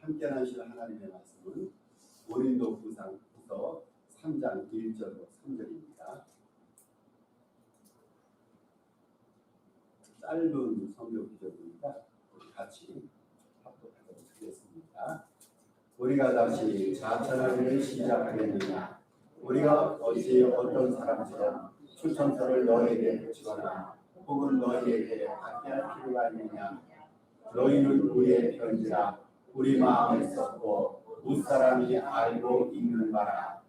함께 하신 하나님의 말씀은 고린도후서 3장 1절로 3절입니다. 짧은 성경 구절입니다. 우리 같이 합독하도록 하겠습니다. 우리가 다시 자천하기를 시작하겠느냐? 우리가 어찌 어떤 사람처럼 추천서를 너희에게 주거나 혹은 너희에게 받게 할 필요가 있느냐? 너희는 우리의 편지라 우리 마음에 썼고 무사람이 알고 읽는 바라.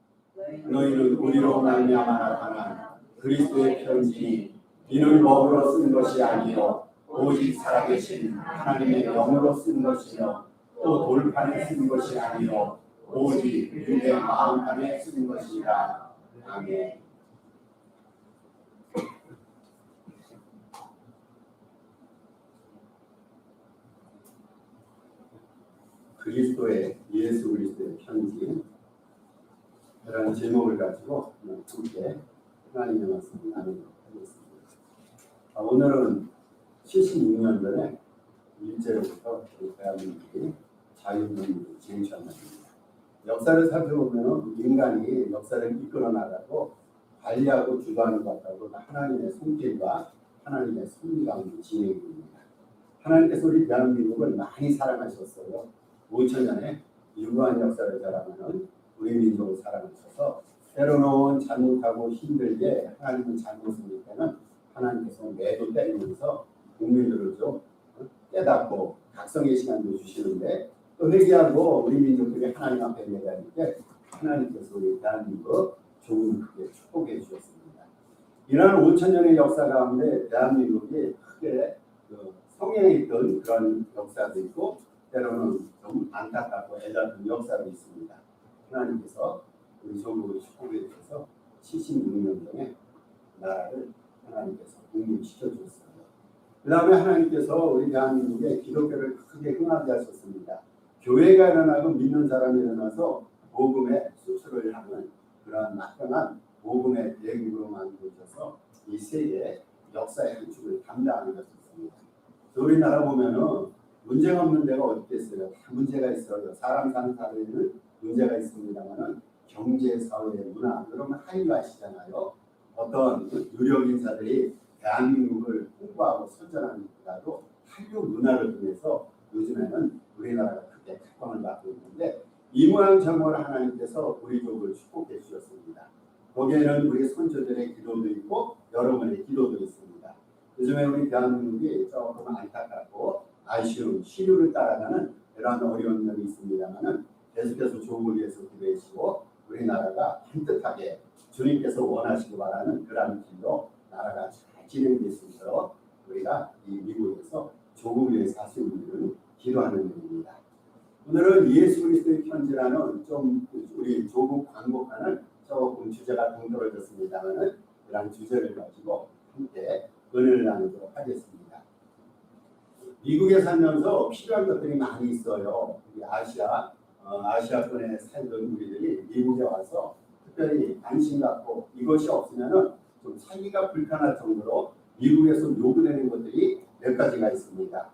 너희는 우리로 말미암아 나타난 그리스도의 편지니 이는 법으로 쓴 것이 아니요 오직 살아계신 하나님의 영으로 쓴 것이요 또 돌판에 쓴 것이 아니요 오직 우리의 마음판에 쓴 것이라. 아멘. 예수 그리스도의 편지 이라는 제목을 가지고 함께 하나님의 말씀을 나누도록 하겠습니다. 오늘은 76년 전에 일제로부터 대한민국이 자유민주주의를 쟁취한 날입니다. 역사를 살펴보면 인간이 역사를 이끌어 나가고 관리하고 주도하는 것 같다고 하나님의 손길과 하나님의 섭리 가운데 진행이 됩니다. 하나님께서 우리 대한민국을 많이 사랑하셨어요. 5천년의 유구한 역사를 자랑하는 우리 민족을 사랑하셔서 때로는 잘못하고 힘들게 하나님은 잘못을 할 때는 하나님께서 매도 때리면서 국민들을 좀 깨닫고 각성의 시간도 주시는데 또 회개하고 우리 민족들이 하나님 앞에 예배할 때 하나님께서 우리 대한민국 조금 크게 축복해 주셨습니다. 이러한 5천년의 역사 가운데 대한민국이 크게 성행해 있던 그런 역사도 있고 때로는 좀 안타깝고 애달픈 역사도 있습니다. 하나님께서 우리 조국을 축복해 주셔서 76년 전에 나라를 하나님께서 독립시켜 주셨어요. 그 다음에 하나님께서 우리 대한민국에 기독교를 크게 흥하게 하셨습니다. 교회가 일어나고 믿는 사람이 일어나서 복음의 수술을 하는 그러한 막강한 복음의 대국으로 만들어져서 이 세계 역사의 한 축을 담당하는 것이었습니다. 우리나라 보면은 문제가 없는 데가 어디 있겠어요? 다 문제가 있어요. 사람 사는 사회에는 문제가 있습니다만은 경제, 사회, 문화 여러분 한류 아시잖아요. 어떤 유력 인사들이 대한민국을 홍보하고 선전하는데도 한류 문화를 통해서 요즘에는 우리나라가 크게 각광을 받고 있는데 이 모양 저모를 하나님께서 우리 족을 축복해 주셨습니다. 거기에는 우리 선조들의 기도도 있고 여러분의 기도도 있습니다. 요즘에 우리 대한민국이 조금 안타깝고 아쉬운 시류를 따라가는 이러한 어려운 면이 있습니다만은 계속해서 조국을 위해서 기도하시고 우리나라가 반듯하게 주님께서 원하시고 바라는 그러한 길로 나라가 잘 진행될 수 있도록 우리가 이 미국에서 조국을 위해서 할 수 있는 일을 기도하는 일입니다. 오늘은 예수 그리스도의 편지라는 좀 우리 조국 광복하는 조금 주제가 동떨어졌습니다만은 그러한 주제를 가지고 함께 은혜를 나누도록 하겠습니다. 미국에 살면서 필요한 것들이 많이 있어요. 우리 아시아권에 살던 우리들이 미국에 와서 특별히 관심 갖고 이것이 없으면은 좀 살기가 불편할 정도로 미국에서 요구되는 것들이 몇 가지가 있습니다.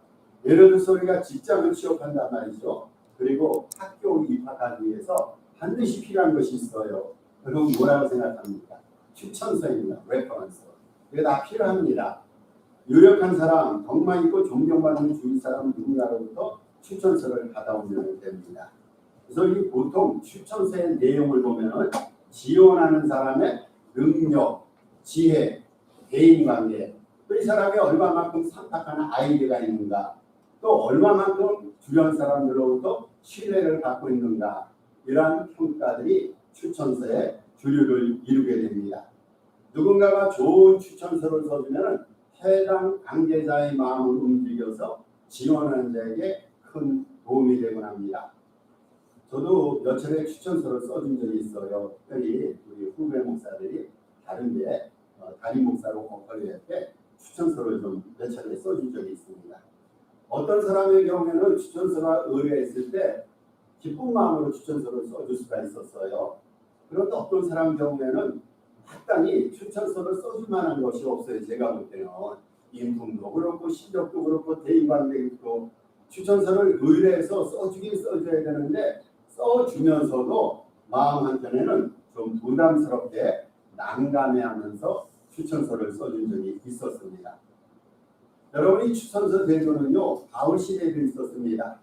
예를 들어서 우리가 직장을 취업한단 말이죠. 그리고 학교 입학하기 위해서 반드시 필요한 것이 있어요. 그럼 뭐라고 생각합니까? 추천서입니다. 레퍼런스. 이게 다 필요합니다. 유력한 사람, 덕만 있고 존경받는 주위 사람 누군가로부터 추천서를 받아오면 됩니다. 그래서 이 보통 추천서의 내용을 보면은 지원하는 사람의 능력, 지혜, 대인관계, 또 이 사람이 얼마만큼 선택하는 아이디어가 있는가, 또 얼마만큼 주변 사람들로부터 신뢰를 받고 있는가, 이러한 평가들이 추천서의 주류를 이루게 됩니다. 누군가가 좋은 추천서를 써주면 해당 관계자의 마음을 움직여서 지원하는 자에게 큰 도움이 되곤 합니다. 저도 몇 차례 추천서를 써준 적이 있어요. 특별히 우리 후배 목사들이 다른데 담임 목사로 거컬을 할 때 추천서를 좀 몇 차례 써준 적이 있습니다. 어떤 사람의 경우에는 추천서가 의뢰했을 때 기쁜 마음으로 추천서를 써줄 수가 있었어요. 그런데 어떤 사람 경우에는 마땅히 추천서를 써줄 만한 것이 없어요. 제가 볼 때는 인품도 그렇고 실력도 그렇고 대인관계도 추천서를 의뢰해서 써주긴 써줘야 되는데 써주면서도 마음 한편에는 좀 부담스럽게 난감해하면서 추천서를 써준 적이 있었습니다. 여러분, 이 추천서 제도는요 바울 시대에도 있었습니다.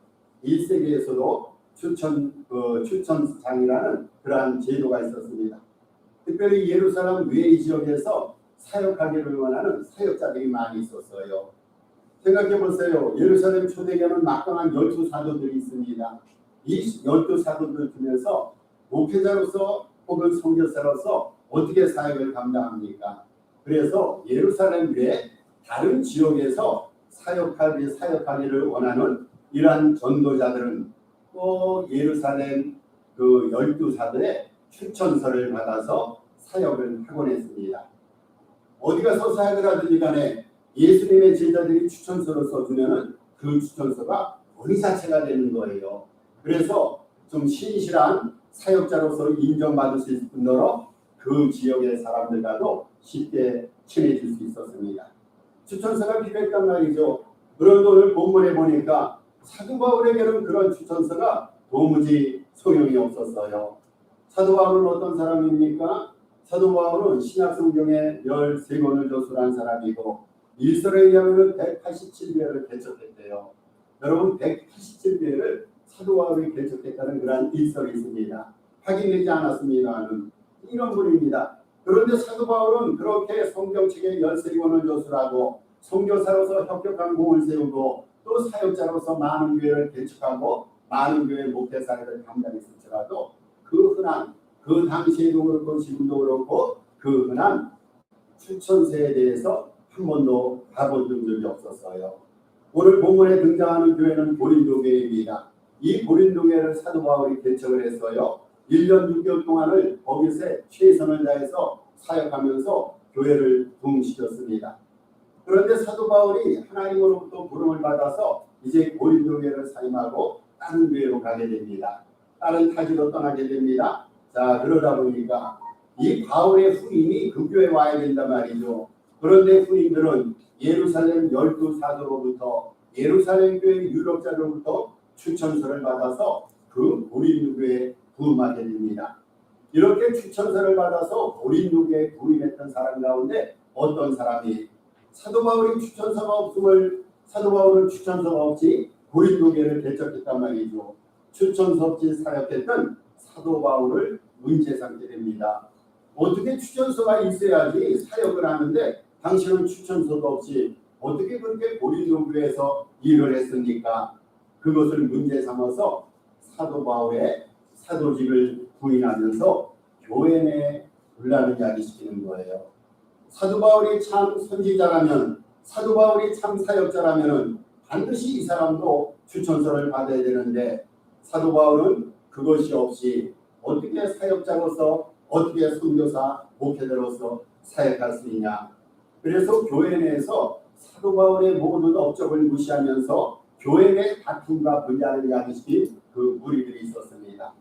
1세기에서도 추천장이라는 그러한 제도가 있었습니다. 특별히 예루살렘 외 지역에서 사역하기를 원하는 사역자들이 많이 있었어요. 생각해 보세요. 예루살렘 초대교회는 막강한 12사도들이 있습니다. 이 12사도들 중에서 목회자로서 혹은 선교사로서 어떻게 사역을 감당합니까? 그래서 예루살렘 외 다른 지역에서 사역하기를 원하는 이러한 전도자들은 또 예루살렘 그 12사도의 추천서를 받아서 사역을 하곤 했습니다. 어디 가서 사역을 하든지 간에 예수님의 제자들이 추천서를 써주면 그 추천서가 권위 자체가 되는 거예요. 그래서 좀 신실한 사역자로서 인정받을 수 있을 뿐더러 그 지역의 사람들과도 쉽게 친해질 수 있었습니다. 추천서가 필요했단 말이죠. 그런데 오늘 본문에 보니까 사도 바울에게는 그런 추천서가 도무지 소용이 없었어요. 사도 바울은 어떤 사람입니까? 사도 바울은 신약 성경에 13권을 저술한 사람이고 일설에 의하면 187배를 개척했대요. 여러분, 187배를 사도 바울이 개척했다는 그런 일설이 있습니다. 확인되지 않았습니다는 이런 분입니다. 그런데 사도 바울은 그렇게 성경책에 13권을 저술하고 선교사로서 혁혁한 공을 세우고 또 사역자로서 많은 교회를 개척하고 많은 교회 목회 사역을 감당했을지라도 그 흔한, 그 당시에도 그렇고 지금도 그렇고 그 흔한 추천서에 대해서 한 번도 가본 적이 없었어요. 오늘 본문에 등장하는 교회는 고린도 교회입니다. 이 고린도 교회를 사도 바울이 개척을 했어요. 1년 6개월 동안을 거기서 최선을 다해서 사역하면서 교회를 부흥시켰습니다. 그런데 사도 바울이 하나님으로부터 부름을 받아서 이제 고린도 교회를 사임하고 다른 교회로 가게 됩니다. 다른 타지로 떠나게 됩니다. 자, 그러다 보니까 이 바울의 후임이 그 교회에 와야 된단 말이죠. 그런데 후임들은 예루살렘 12사도로부터 예루살렘 교회 유력자로부터 추천서를 받아서 그 고린도 교회에 부임하게 됩니다. 이렇게 추천서를 받아서 고린도 교회에 부임했던 사람 가운데 어떤 사람이 사도 바울이 추천서가 없음을 사도 바울은 추천서가 없이 고린도 교회를 개척했단 말이죠. 추천서 없이 사역했던 사도 바울을 문제 삼게 됩니다. 어떻게 추천서가 있어야지 사역을 하는데 당신은 추천서도 없이 어떻게 그렇게 고린도 교회에서 일을 했습니까? 그것을 문제 삼아서 사도 바울의 사도직을 부인하면서 교회 내에 분란을 야기시키는 거예요. 사도 바울이 참 선지자라면, 사도 바울이 참 사역자라면 반드시 이 사람도 추천서를 받아야 되는데 사도 바울은 그것이 없이 어떻게 사역자로서 어떻게 선교사 목회자로서 사역할 수 있냐. 그래서 교회 내에서 사도 바울의 모든 업적을 무시하면서 교회 내 다툼과 분란을 야기시킨 그 무리들이 있었습니다.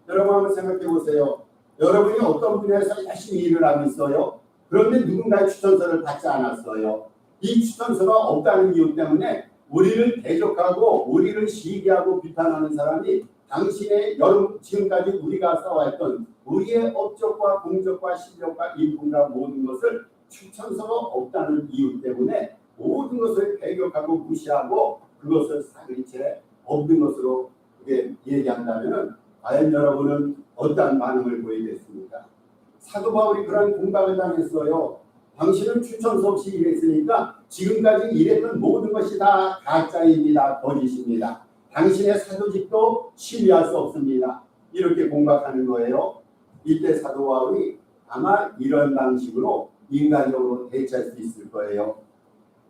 여러분 한번 생각해 보세요. 여러분이 어떤 분야에서 열심히 일을 하고 있어요. 그런데 누군가의 추천서를 받지 않았어요. 이 추천서가 없다는 이유 때문에 우리를 대적하고 우리를 시기하고 비판하는 사람이 당신의 지금까지 우리가 쌓아왔던 우리의 업적과 공적과 실력과 인품과 모든 것을 추천서가 없다는 이유 때문에 모든 것을 배격하고 무시하고 그것을 사그리채 없는 것으로 그게 얘기한다면 과연 여러분은 어떠한 반응을 보이겠습니까? 사도 바울이 그런 공박을 당했어요. 당신은 추천서 없이 일했으니까 지금까지 일했던 모든 것이 다 가짜입니다. 거짓입니다. 당신의 사도직도 신뢰할 수 없습니다. 이렇게 공박하는 거예요. 이때 사도 바울이 아마 이런 방식으로 인간적으로 대처할 수 있을 거예요.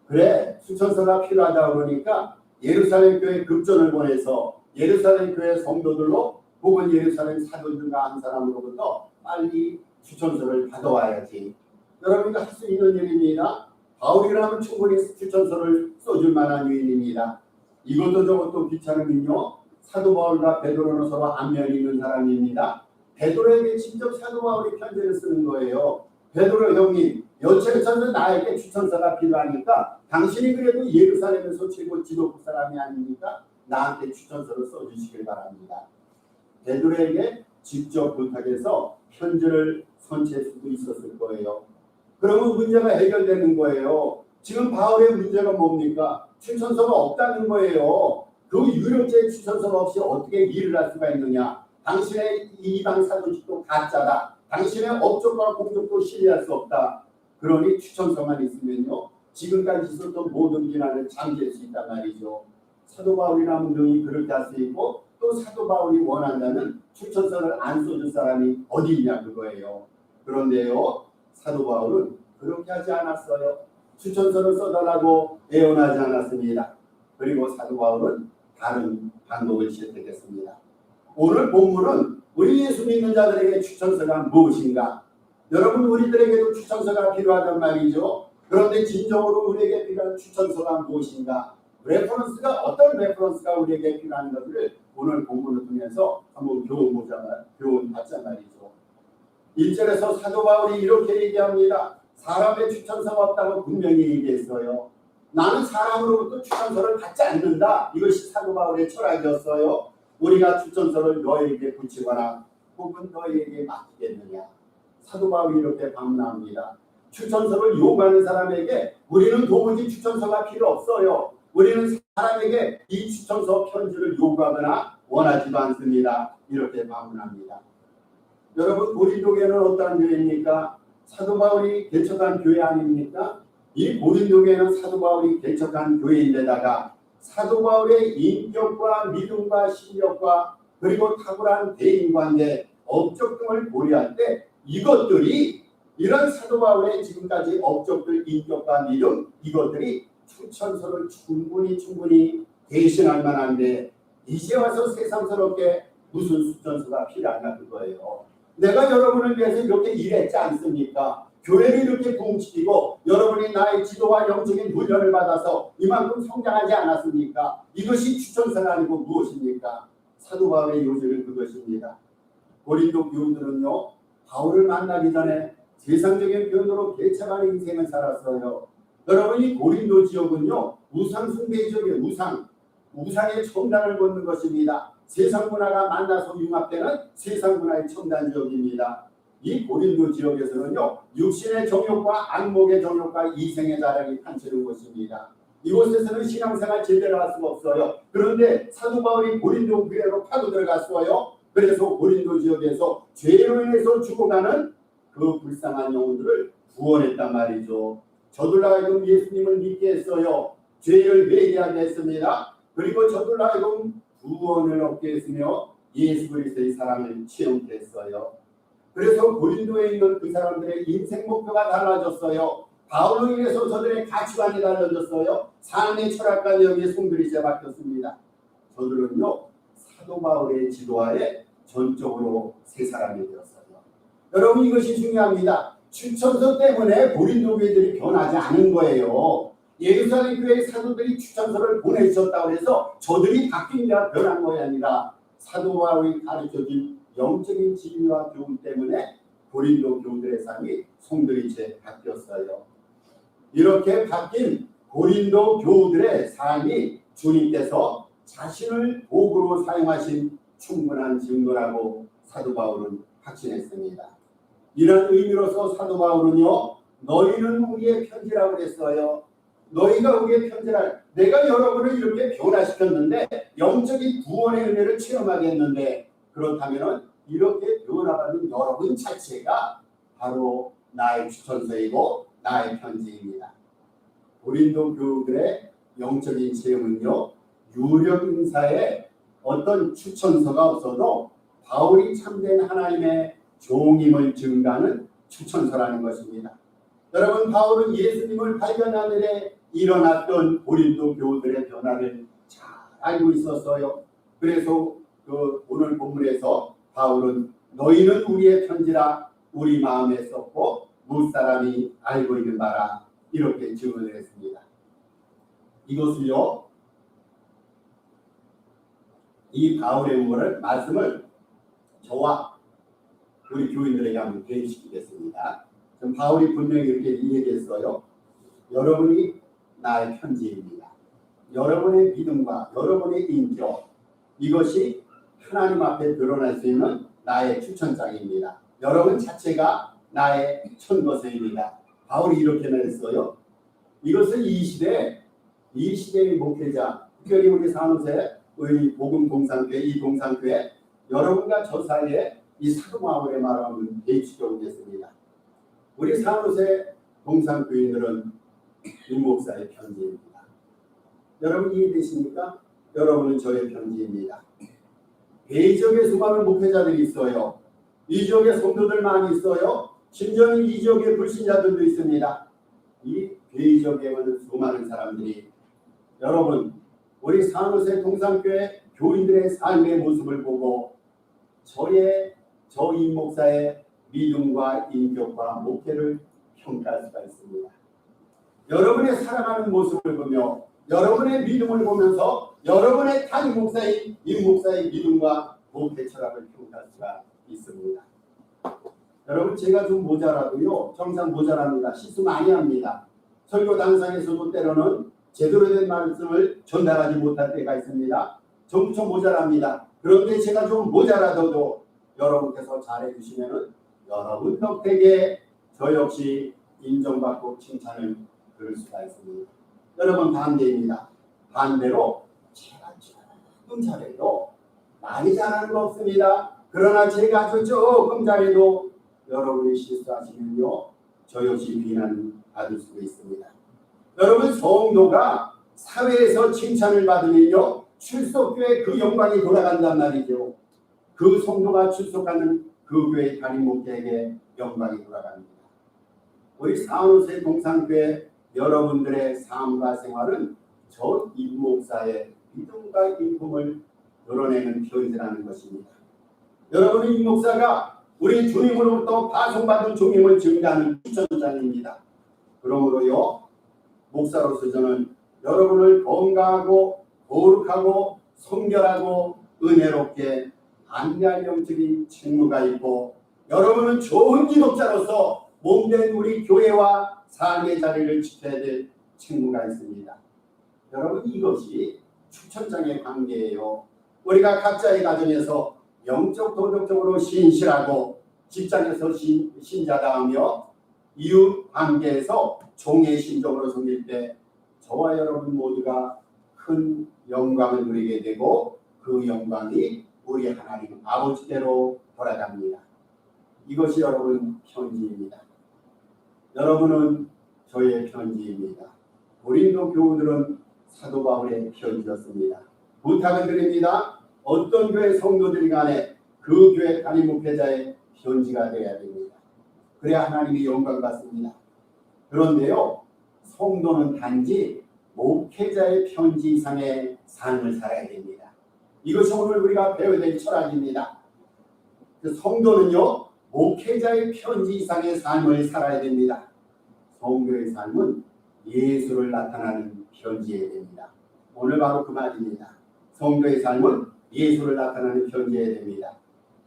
그래, 추천서가 필요하다 그러니까 예루살렘 교회 급전을 보내서 예루살렘 교회 성도들로 혹은 예루살렘 사도들과 한 사람으로부터 빨리 추천서를 받아와야지. 여러분이 할 수 있는 일입니다. 바울이라면 충분히 추천서를 써줄 만한 유인입니다. 이것도 저것도 귀찮으면요. 사도 바울과 베드로는 서로 안면이 있는 사람입니다. 베드로에게 직접 사도 바울이 편지를 쓰는 거예요. 베드로 형님, 여체에서는 나에게 추천서가 필요하니까 당신이 그래도 예루살렘에서 최고 지도부 사람이 아닙니까? 나한테 추천서를 써주시길 바랍니다. 베드로에게 직접 부탁해서 편지를 선체할 수도 있었을 거예요. 그러면 문제가 해결되는 거예요. 지금 바울의 문제가 뭡니까? 추천서가 없다는 거예요. 그 유력자의 추천서가 없이 어떻게 일을 할 수가 있느냐? 당신의 이방 사도직도 가짜다. 당신의 업적과 공적도 신뢰할 수 없다. 그러니 추천서만 있으면요, 지금까지 있었던 모든 비난을 잠재울 수 있단 말이죠. 사도 바울이라는 분이 그렇게 할 수 있고, 또 사도 바울이 원한다면 추천서를 안 써줄 사람이 어디 있냐 그거예요. 그런데요, 사도 바울은 그렇게 하지 않았어요. 추천서를 써달라고 애원하지 않았습니다. 그리고 사도 바울은 다른 방법을 채택했습니다. 오늘 본문은 우리 예수 믿는 자들에게 추천서가 무엇인가? 여러분, 우리들에게도 추천서가 필요하단 말이죠. 그런데 진정으로 우리에게 필요한 추천서가 무엇인가? 레퍼런스가, 어떤 레퍼런스가 우리에게 필요한 것을 오늘 본문을 통해서 한번 교훈받자 말이죠. 1절에서 사도 바울이 이렇게 얘기합니다. 사람의 추천서가 없다고 분명히 얘기했어요. 나는 사람으로부터 추천서를 받지 않는다. 이것이 사도 바울의 철학이었어요. 우리가 추천서를 너에게 붙이거나 혹은 너에게 맡기겠느냐. 사도 바울이 이렇게 반문합니다. 추천서를 요구하는 사람에게 우리는 도무지 추천서가 필요 없어요. 우리는 사람에게 이 추천서 편지를 요구하거나 원하지도 않습니다. 이렇게 반문합니다. 여러분, 고린도 교회는 어떤 교회입니까? 사도 바울이 개척한 교회 아닙니까? 이 고린도 교회는 사도 바울이 개척한 교회인데다가 사도 바울의 인격과 믿음과 실력과 그리고 탁월한 대인관계, 업적 등을 고려할 때 이것들이, 이런 사도 바울의 지금까지 업적들, 인격과 믿음, 이것들이 추천서를 충분히 대신할 만한데 이제 와서 세상스럽게 무슨 추천서가 필요한가 그거예요. 내가 여러분을 위해서 이렇게 일했지 않습니까? 교회를 이렇게 붕치고 여러분이 나의 지도와 영적인 훈련을 받아서 이만큼 성장하지 않았습니까? 이것이 추천서가 아니고 무엇입니까? 사도 바울의 요지는 그것입니다. 고린도 교우들은요, 바울을 만나기 전에 세상적인 변호로 개척한 인생을 살았어요. 여러분, 이 고린도 지역은요, 우상 숭배 지역의 우상의 첨단을 걷는 것입니다. 세상 문화가 만나서 융합되는 세상 문화의 첨단 지역입니다. 이 고린도 지역에서는요, 육신의 정욕과 안목의 정욕과 이생의 자랑이 판치는 곳입니다. 이곳에서는 신앙생활 제대로 할 수가 없어요. 그런데 사도 바울이 고린도 교회로 파고 들어갔어요. 그래서 고린도 지역에서 죄로 인해서 죽어가는 그 불쌍한 영혼들을 구원했단 말이죠. 저들 하여금 예수님을 믿게 했어요. 죄를 회개하게 했습니다. 그리고 저들 하여금 구원을 얻게 했으며 예수 그리스도의 사랑을 체험케 했어요. 그래서 고린도에 있는 그 사람들의 인생 목표가 달라졌어요. 바울로 인해서 저들의 가치관이 달라졌어요. 삶의 철학과 여기에 손들이 바뀌었습니다. 저들은요, 사도 바울의 지도하에 전적으로 새 사람이 되었어요. 여러분, 이것이 중요합니다. 추천서 때문에 고린도 교회들이 변하지 않은 거예요. 예루살렘 교회의 사도들이 추천서를 보내주셨다고 해서 저들이 바뀐 게 변한 것이 아니라 사도 바울이 가르쳐준 영적인 진리와 교훈 때문에 고린도 교우들의 삶이 송두리째 바뀌었어요. 이렇게 바뀐 고린도 교우들의 삶이 주님께서 자신을 도구로 사용하신 충분한 증거라고 사도 바울은 확신했습니다. 이런 의미로서 사도 바울은요, 너희는 우리의 편지라고 했어요. 너희가 우리의 편지라, 내가 여러분을 이렇게 변화시켰는데 영적인 구원의 은혜를 체험하게 했는데, 그렇다면 이렇게 변화받는 여러분 자체가 바로 나의 추천서이고 나의 편지입니다. 고린도 교우들의 영적인 체험은요, 유력 인사의 어떤 추천서가 없어도 바울이 참된 하나님의 종임을 증가하는 추천서라는 것입니다. 여러분, 바울은 예수님을 발견하는 데 일어났던 고린도 교우들의 변화를 잘 알고 있었어요. 그래서 오늘 본문에서 바울은 너희는 우리의 편지라 우리 마음에 썼고 무사람이 알고 있는 바라 이렇게 증언을 했습니다. 이것을요, 이 바울의 말씀을 저와 우리 교인들에게 한번 대입시키겠습니다. 바울이 분명히 이렇게 얘기했어요. 여러분이 나의 편지입니다. 여러분의 믿음과 여러분의 인격, 이것이 하나님 앞에 드러날 수 있는 나의 추천장입니다. 여러분 자체가 나의 천거세입니다. 바울이 이렇게 말했어요. 이것을 이 시대의 목회자, 특별히 우리 산호세 우리 복음 공산교회, 이 공산교회 여러분과 저 사이에 이 사도 바울의 말하면 배치되겠습니다. 우리 산호세 공산교인들은 임 목사의 편지입니다. 여러분 이해되십니까? 여러분은 저의 편지입니다. 대지역에 수많은 목회자들이 있어요. 이 지역에 성도들 많이 있어요. 심지어는 이 지역에 불신자들도 있습니다. 이 대지역에 오는 수많은 사람들이 여러분 우리 산호세 동산교회 교인들의 삶의 모습을 보고 저 임 목사의 믿음과 인격과 목회를 평가할 수가 있습니다. 여러분의 살아가는 모습을 보며 여러분의 믿음을 보면서 여러분의 담임 목사인 임 목사의 믿음과 목회 철학을 평가할 수가 있습니다. 여러분 제가 좀 모자라도요. 정상 모자랍니다. 실수 많이 합니다. 설교 당상에서도 때로는 제대로 된 말씀을 전달하지 못할 때가 있습니다. 좀 모자랍니다. 그런데 제가 좀 모자라도 여러분께서 잘해주시면 여러분 덕택에 저 역시 인정받고 칭찬을 들을 수가 있습니다. 여러분 반대입니다. 반대로 제가 조금 잘해도 많이 잘하는 거 없습니다. 그러나 제가 아주 조금 잘해도 여러분이 실수하시면요. 저 역시 비난받을 수도 있습니다. 여러분 성도가 사회에서 칭찬을 받으면요. 출석교회 그 영광이 돌아간단 말이죠. 그 성도가 출석하는 그 교회 담임 목회에게 영광이 돌아갑니다. 우리 산호세 동산교회 여러분들의 삶과 생활은 저 임 목사의 믿음과 인품을 드러내는 표현이라는 것입니다. 여러분은 임 목사가 우리 주님으로부터 파송받은 종임을 증가하는 추천장입니다. 그러므로요. 목사로서 저는 여러분을 건강하고 거룩하고 성결하고 은혜롭게 안내할 영적인 책무가 있고 여러분은 좋은 기독자로서 몸된 우리 교회와 삶의 자리를 지켜야 될 책무가 있습니다. 여러분 이것이 추천장의 관계예요. 우리가 각자의 가정에서 영적 도덕적으로 신실하고 직장에서 신자다하며 이웃 관계에서 종의 신종으로 섬길 때 저와 여러분 모두가 큰 영광을 누리게 되고 그 영광이 우리 하나님 아버지께로 돌아갑니다. 이것이 여러분 편지입니다. 여러분은 저의 편지입니다. 고린도 교우들은 사도 바울의 편지였습니다. 부탁을 드립니다. 어떤 교회 성도들이 간에 그 교회 담임 목회자의 편지가 되어야 됩니다. 그래야 하나님이 영광 받습니다. 그런데요. 성도는 단지 목회자의 편지 이상의 삶을 살아야 됩니다. 이것이 오늘 우리가 배워야 될 철학입니다. 성도는요. 목회자의 편지 이상의 삶을 살아야 됩니다. 성도의 삶은 예수를 나타나는 편지여야 됩니다. 오늘 바로 그 말입니다. 성도의 삶은 예수를 나타나는 편지여야 됩니다.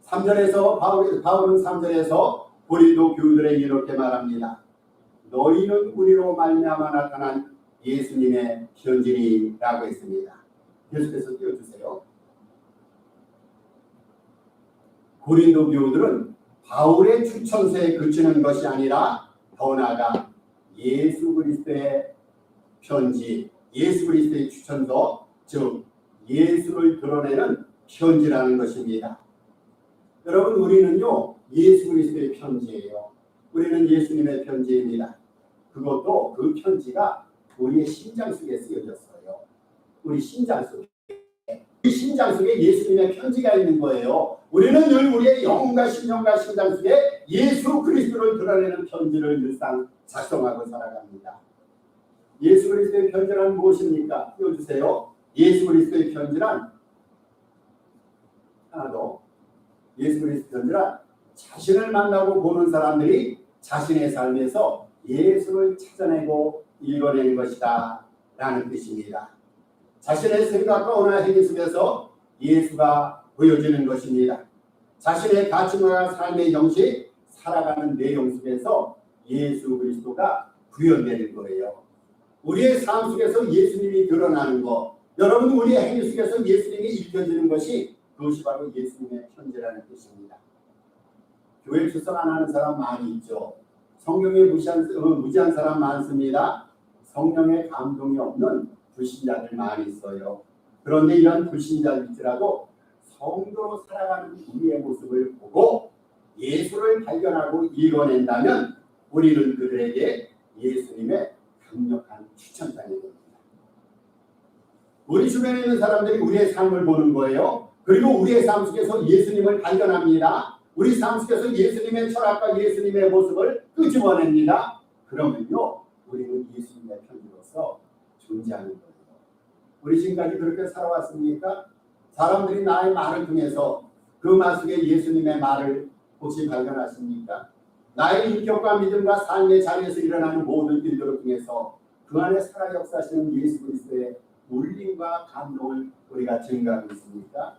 3절에서 바울은 3절에서 고린도 교우들에게 이렇게 말합니다. 너희는 우리로 말미암아 나타난 예수님의 편지니라고 했습니다. 계속해서 띄워주세요. 고린도 교우들은 바울의 추천서에 그치는 것이 아니라 더 나아가 예수 그리스도의 편지, 예수 그리스도의 추천서, 즉 예수를 드러내는 편지라는 것입니다. 여러분 우리는요 예수 그리스도의 편지예요. 우리는 예수님의 편지입니다. 그것도 그 편지가 우리의 심장 속에 쓰여졌어요. 우리 심장 속에. 이 심장 속에 예수님의 편지가 있는 거예요. 우리는 늘 우리의 영혼과 심령과 심장 속에 예수 그리스도를 드러내는 편지를 늘상 작성하고 살아갑니다. 예수 그리스도의 편지란 무엇입니까? 띄워주세요. 예수 그리스도의 편지란 하나 더. 예수 그리스도의 편지란 자신을 만나고 보는 사람들이 자신의 삶에서 예수를 찾아내고 읽어내는 것이다 라는 뜻입니다. 자신의 생각과 언어와 행위 속에서 예수가 보여지는 것입니다. 자신의 가치와 삶의 형식, 살아가는 내용 속에서 예수 그리스도가 구현되는 거예요. 우리의 삶 속에서 예수님이 드러나는 것, 여러분 우리의 행위 속에서 예수님이 읽혀지는 것이 그것이 바로 예수님의 편지라는 뜻입니다. 교회 출석 안 하는 사람 많이 있죠. 성경에 무지한 사람 많습니다. 성령의 감동이 없는 불신자들 많이 있어요. 그런데 이런 불신자들이라도 성도로 살아가는 우리의 모습을 보고 예수를 발견하고 읽어낸다면 우리는 그들에게 예수님의 강력한 추천장이 됩니다. 우리 주변에 있는 사람들이 우리의 삶을 보는 거예요. 그리고 우리의 삶 속에서 예수님을 발견합니다. 우리 삶 속에서 예수님의 철학과 예수님의 모습을 끄집어냅니다. 그러면요, 우리는 예수님의 편지로서 존재하는 거예요. 우리 지금까지 그렇게 살아왔습니까? 사람들이 나의 말을 통해서 그 말 속에 예수님의 말을 혹시 발견하십니까? 나의 인격과 믿음과 삶의 자리에서 일어나는 모든 일들을 통해서 그 안에 살아 역사하시는 예수 그리스도의 울림과 감동을 우리가 증가하고 있습니까?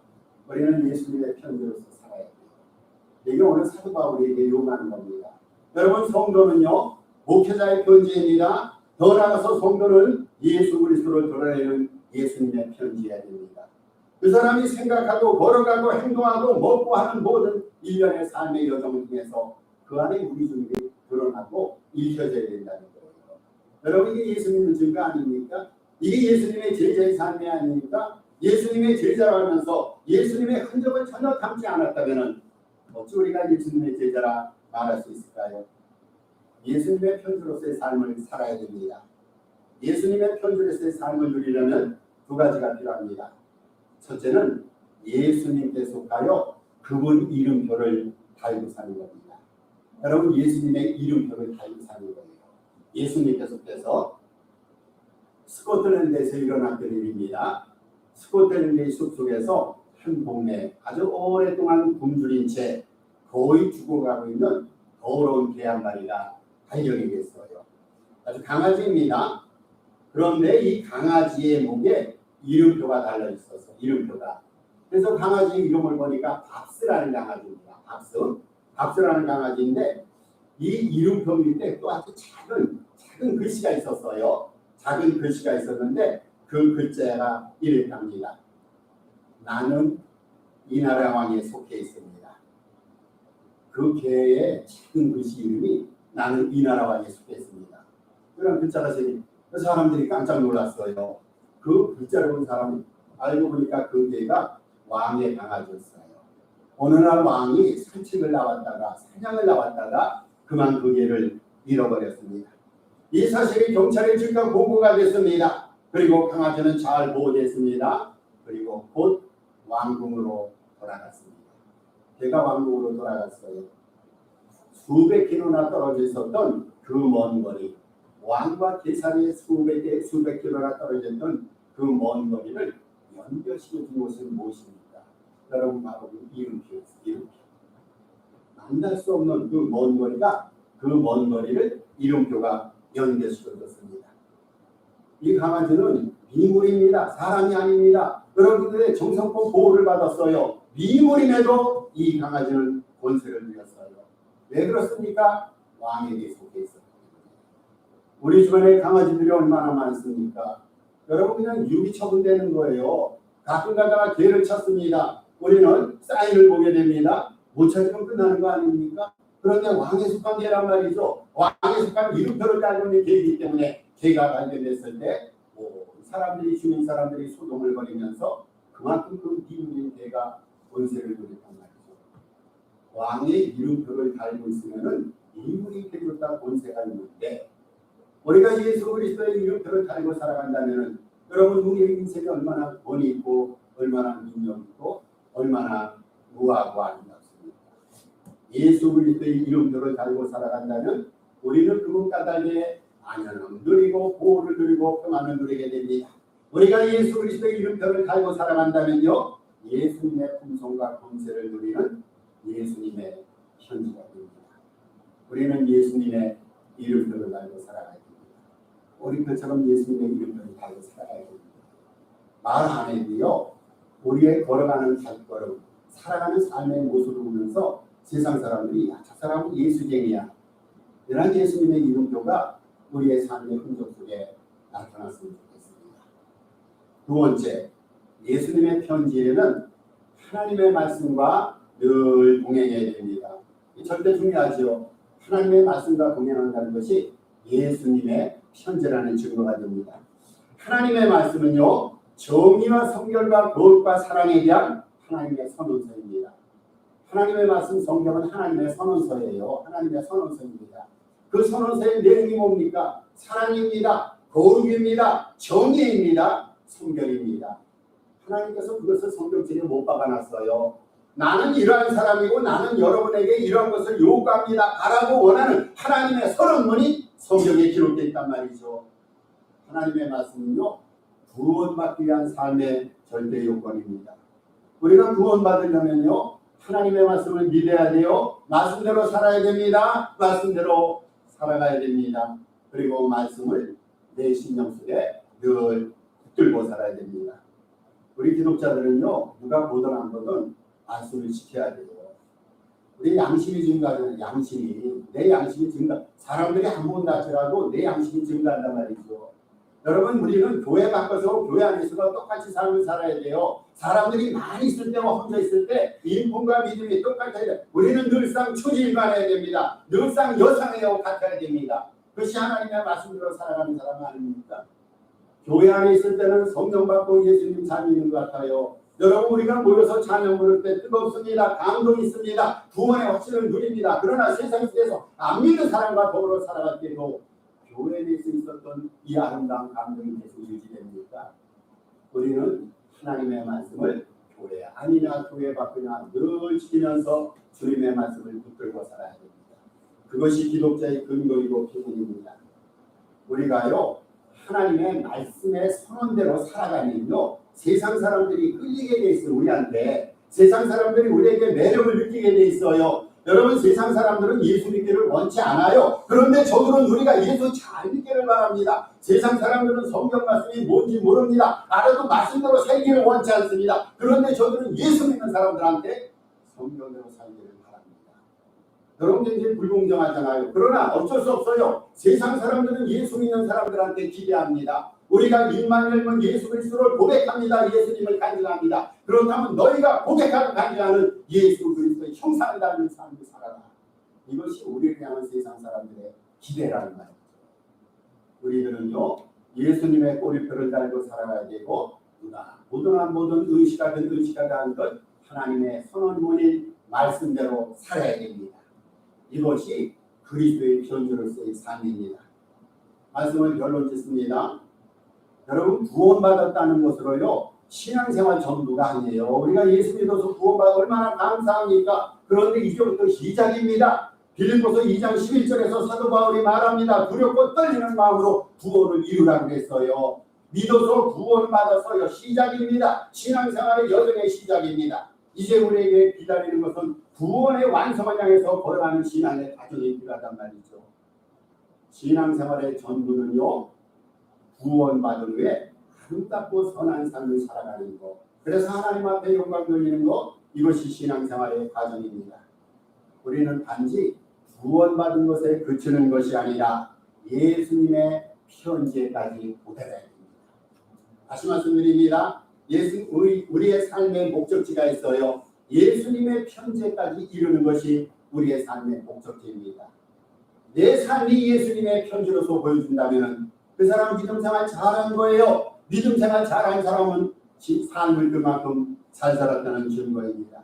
우리는 예수님의 편지로서 살아야 돼요. 이게 오늘 사도 바울에게 요구하는 겁니다. 여러분, 성도는요, 목회자의 편지입니다. 더 나아가서 성도는 예수 그리스도를 드러내는 예수님의 편지여야 됩니다. 그 사람이 생각하고 걸어가고 행동하고 먹고 하는 모든 일련의 삶의 여정을 통해서 그 안에 우리 주님이 드러나고 읽혀져야 된다는 거예요. 여러분, 이게 예수님의 증거 아닙니까? 이게 예수님의 제자의 삶이 아닙니까? 예수님의 제자라면서 예수님의 흔적을 전혀 담지 않았다면 어찌 우리가 예수님의 제자라 말할 수 있을까요? 예수님의 편지로서의 삶을 살아야 됩니다. 예수님의 편지로서의 삶을 누리려면 두 가지가 필요합니다. 첫째는 예수님께 속하여 그분 이름표를 달고 사는 겁니다. 여러분, 예수님의 이름표를 달고 사는 거예요. 예수님께 속해서 스코틀랜드에서 일어났던 일입니다. 스코틀랜드의 숲속에서 한 동네 아주 오랫동안 굶주린 채 거의 죽어가고 있는 더러운 개 한 마리가 발견이 됐어요. 아주 강아지입니다. 그런데 이 강아지의 목에 이름표가 달려 있어서 이름표가. 그래서 강아지 이름을 보니까 밥스라는 강아지입니다. 밥스라는 강아지인데 이 이름표 밑에 또 아주 작은 글씨가 있었어요. 작은 글씨가 있었는데 그 글자가 이랬답니다. 나는 이 나라 왕에 속해 있습니다. 그 개의 작은 글씨 이름이 나는 이 나라 왕에 속해 있습니다. 그런 글자가 생긴 그 사람들이 깜짝 놀랐어요. 그 글자를 본 사람이 알고 보니까 그 개가 왕의 강아지였어요. 어느 날 왕이 산책을 나왔다가 사냥을 나왔다가 그만 그 개를 잃어버렸습니다. 이 사실이 경찰에 즉각 보고가 됐습니다. 그리고 강아지는 잘 보호됐습니다. 그리고 곧 왕궁으로 돌아갔습니다. 개가 왕궁으로 돌아갔어요. 수백 킬로나 떨어져 있었던 그 먼 거리, 왕과 개 사이에 수백 킬로나 떨어져 있던 그 먼 거리를 연결시켜준 곳은 무엇입니까? 여러분, 바로 그 이름표. 만날 수 없는 그 먼 거리가 그 먼 거리를 이름표가 연결시켜줬습니다. 이 강아지는 미물입니다. 사람이 아닙니다. 여러분들의 정성껏 보호를 받았어요. 미물임에도 이 강아지는 권세를 누렸어요. 왜 그렇습니까? 왕에게 속해 있었기 때문에. 우리 주변에 강아지들이 얼마나 많습니까? 여러분, 그냥 유기처분되는 거예요. 가끔 가다가 개를 찾습니다. 우리는 사인을 보게 됩니다. 못 찾으면 끝나는 거 아닙니까? 그런데 왕에 속한 개란 말이죠. 왕에 속한 이름표를 달고 있는 개이기 때문에 개가 발견됐을 때 주민 사람들이 소동을 벌이면서 그만큼 그 미물인 개가 권세를 누렸단 말이죠. 왕의 이름표를 달고 있으면은 미물인 개보다 권세가 있는데 우리가 예수 그리스도의 이름표를 달고 살아간다면은 여러분, 우리의 인생이 얼마나 권위 있고 얼마나 능력 있고 얼마나 우아하고 아름답습니까? 예수 그리스도의 이름표를 달고 살아간다면 우리는 그분 까닭에 안연함을 누리고 보호를 누리고 평안을 누리게 됩니다. 우리가 예수 그리스도의 이름표를 달고 살아간다면요, 예수님의 품성과 권세를 누리는 예수님의 편지가 됩니다. 우리는 예수님의 이름표를 달고 살아가야 됩니다. 우리 그처럼 예수님의 이름표를 달고 살아가야 됩니다. 말 안 해도요, 우리의 걸어가는 발걸음, 살아가는 삶의 모습을 보면서 세상 사람들이 저 사람은 예수쟁이야, 이런 예수님의 이름표가 우리의 삶의 흔적 속에 나타났으면 좋겠습니다. 두 번째, 예수님의 편지에는 하나님의 말씀과 늘 동행해야 됩니다. 절대 중요하지요. 하나님의 말씀과 동행한다는 것이 예수님의 편지라는 증거가 됩니다. 하나님의 말씀은요, 정의와 성결과 거룩과 사랑에 대한 하나님의 선언서입니다. 하나님의 말씀 성경은 하나님의 선언서예요. 하나님의 선언서입니다. 그 선언서의 내용이 뭡니까? 사랑입니다. 거룩입니다. 정의입니다. 성결입니다. 하나님께서 그것을 성경책에 못 박아놨어요. 나는 이러한 사람이고 나는 여러분에게 이러한 것을 요구합니다. 가라고 원하는 하나님의 선언문이 성경에 기록되어 있단 말이죠. 하나님의 말씀은요, 구원받기 위한 삶의 절대 요건입니다. 우리가 구원받으려면요, 하나님의 말씀을 믿어야 돼요. 말씀대로 살아야 됩니다. 말씀대로 살아가야 됩니다. 그리고 말씀을 내 신령 속에 늘 붙들고 살아야 됩니다. 우리 기독자들은요, 누가 보든 안 보든 말씀을 지켜야 돼요. 우리 양심이 증가하잖아요. 양심이. 내 양심이 증가. 사람들이 안 본다 하더라도 내 양심이 증가한단 말이죠. 여러분, 우리는 교회 바꿔서 교회 안에서도 똑같이 삶을 살아야 돼요. 사람들이 많이 있을 때와 혼자 있을 때 인품과 믿음이 똑같아야 돼요. 우리는 늘상 초지일관해야 됩니다. 늘상 여상하여 같아야 됩니다. 그것이 하나님의 말씀대로 살아가는 사람 아닙니까? 교회 안에 있을 때는 성령 받고 예수님 잘 믿는 것 같아요. 여러분, 우리가 모여서 찬양 부를 때 뜨겁습니다. 감동이 있습니다. 구원의 확신을 누립니다. 그러나 세상 속에서 안 믿는 사람과 더불어 살아갈 때도 교회에 대해서 있었던 이 아름다운 감동이 계속 유지됩니까? 우리는 하나님의 말씀을 교회 안이나 교회 밖이나 늘 지키면서 주님의 말씀을 붙들고 살아야 됩니다. 그것이 기독자의 근거이고 기본입니다. 우리가요, 하나님의 말씀의 선언대로 살아가면요, 세상 사람들이 끌리게 돼 있어요. 우리한테 세상 사람들이 우리에게 매력을 느끼게 돼 있어요. 여러분, 세상 사람들은 예수 믿기를 원치 않아요. 그런데 저들은 우리가 예수 잘 믿기를 바랍니다. 세상 사람들은 성경 말씀이 뭔지 모릅니다. 알아도 말씀대로 살기를 원치 않습니다. 그런데 저들은 예수 믿는 사람들한테 성경대로 살기를 바랍니다. 여러분, 굉장히 불공정하잖아요. 그러나 어쩔 수 없어요. 세상 사람들은 예수 믿는 사람들한테 기대합니다. 우리가 입만 열면 예수 그리스도를 고백합니다. 예수님을 간증합니다. 그렇다면 너희가 고백하고 간증하는 예수 그리스도의 형상을 닮은 삶을 살아라. 이것이 우리를 향한 세상 사람들의 기대라는 말이죠. 우리들은요, 예수님의 꼬리표를 달고 살아가야 되고, 누가 보든 안 보든 의식하든 의식하지 않은 것 하나님의 선언문인 말씀대로 살아야 됩니다. 이것이 그리스도의 편지로서의 삶입니다. 말씀을 결론 짓습니다. 여러분, 구원받았다는 것으로요, 신앙생활 전부가 아니에요. 우리가 예수 믿어서 구원받아 얼마나 감사합니까? 그런데 이제부터 시작입니다. 빌립보서 2장 11절에서 사도 바울이 말합니다. 두렵고 떨리는 마음으로 구원을 이루라고 했어요. 믿어서 구원받아서요, 시작입니다. 신앙생활의 여정의 시작입니다. 이제 우리에게 기다리는 것은 구원의 완성을 향해서 걸어가는 신앙의 과정이 필요하단 말이죠. 신앙생활의 전부는요, 구원받은 후에 아름답고 선한 삶을 살아가는 것, 그래서 하나님 앞에 영광 돌리는 것, 이것이 신앙생활의 과정입니다. 우리는 단지 구원받은 것에 그치는 것이 아니라 예수님의 편지에까지 도달해야 됩니다. 다시 말씀드립니다. 우리의 삶의 목적지가 있어요. 예수님의 편지에까지 이루는 것이 우리의 삶의 목적지입니다. 내 삶이 예수님의 편지로서 보여준다면 그 사람 믿음생활 잘한 거예요. 믿음생활 잘한 사람은 삶을 그만큼 잘 살았다는 증거입니다.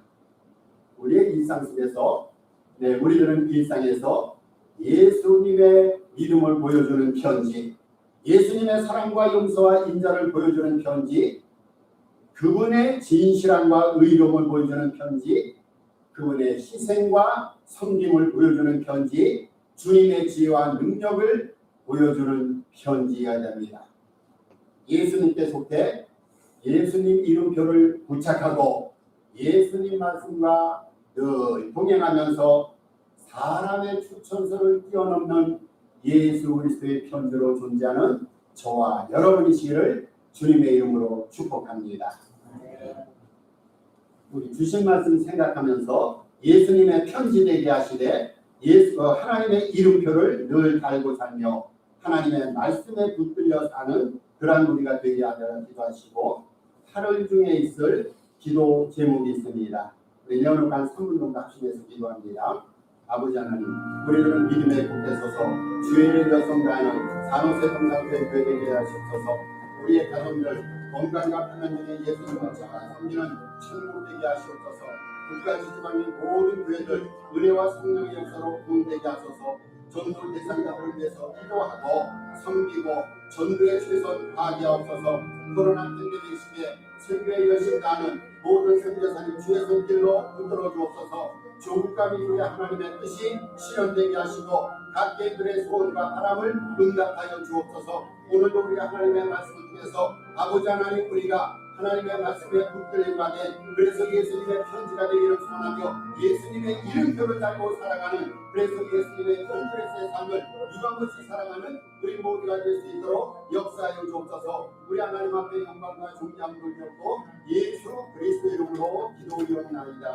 우리의 일상 속에서, 우리들은 일상에서 예수님의 믿음을 보여주는 편지, 예수님의 사랑과 용서와 인자를 보여주는 편지, 그분의 진실함과 의로움을 보여주는 편지, 그분의 희생과 섬김을 보여주는 편지, 주님의 지혜와 능력을 보여주는 편지여야 됩니다. 예수님께 속해 예수님 이름표를 부착하고 예수님 말씀과 늘 동행하면서 사람의 추천서를 뛰어넘는 예수 그리스도의 편지로 존재하는 저와 여러분이시기를 주님의 이름으로 축복합니다. 우리 주신 말씀 생각하면서 예수님의 편지 되게 하시되 하나님의 이름표를 늘 달고 살며 하나님의 말씀에 붙들려 사는 그러한 우리가 되게 하려 기도하시고 8월 중에 있을 기도 제목이 있습니다. 우리 내어놓은 3분 정도 합심해서 기도합니다. 아버지 하나님, 우리들은 믿음에 굳게 서서 주의 이름 여성가하는 산호세 동상교회 되게 하시옵소서. 우리의 가정들 건강과 평안 중에 예수님을 잘 섬기는 천국 되게 하시옵소서. 국가 지지방의 모든 교회들 은혜와 성령의 역사로 구원되게 하소서. 전도 대상자들을 위해서 기도하고 섬기고 전도에 최선 다하게 하옵소서. 코로나 팬데믹 시기에 선교의 열심 다하는 모든 선교사님 주의 손길로 붙들어 주옵소서. 조국과 민족의 하나님의 뜻이 실현되게 하시고 각 개인들의 소원과 바람을 응답하여 주옵소서. 오늘도 우리가 하나님의 말씀을 통해서 아버지 하나님, 우리가 하나님의 말씀에 붙들림 가게, 그래서 예수님의 편지가 되기를 소원하며 예수님의 이름표를 달고 살아가는, 그래서 예수님의 컨트레스의 삶을 유감없이 살아가는 우리 모두가 될 수 있도록 역사하여 주옵소서. 우리 하나님 앞에 영광과 존귀함을 돌렸고 예수 그리스도의 이름으로 기도 올리옵나이다.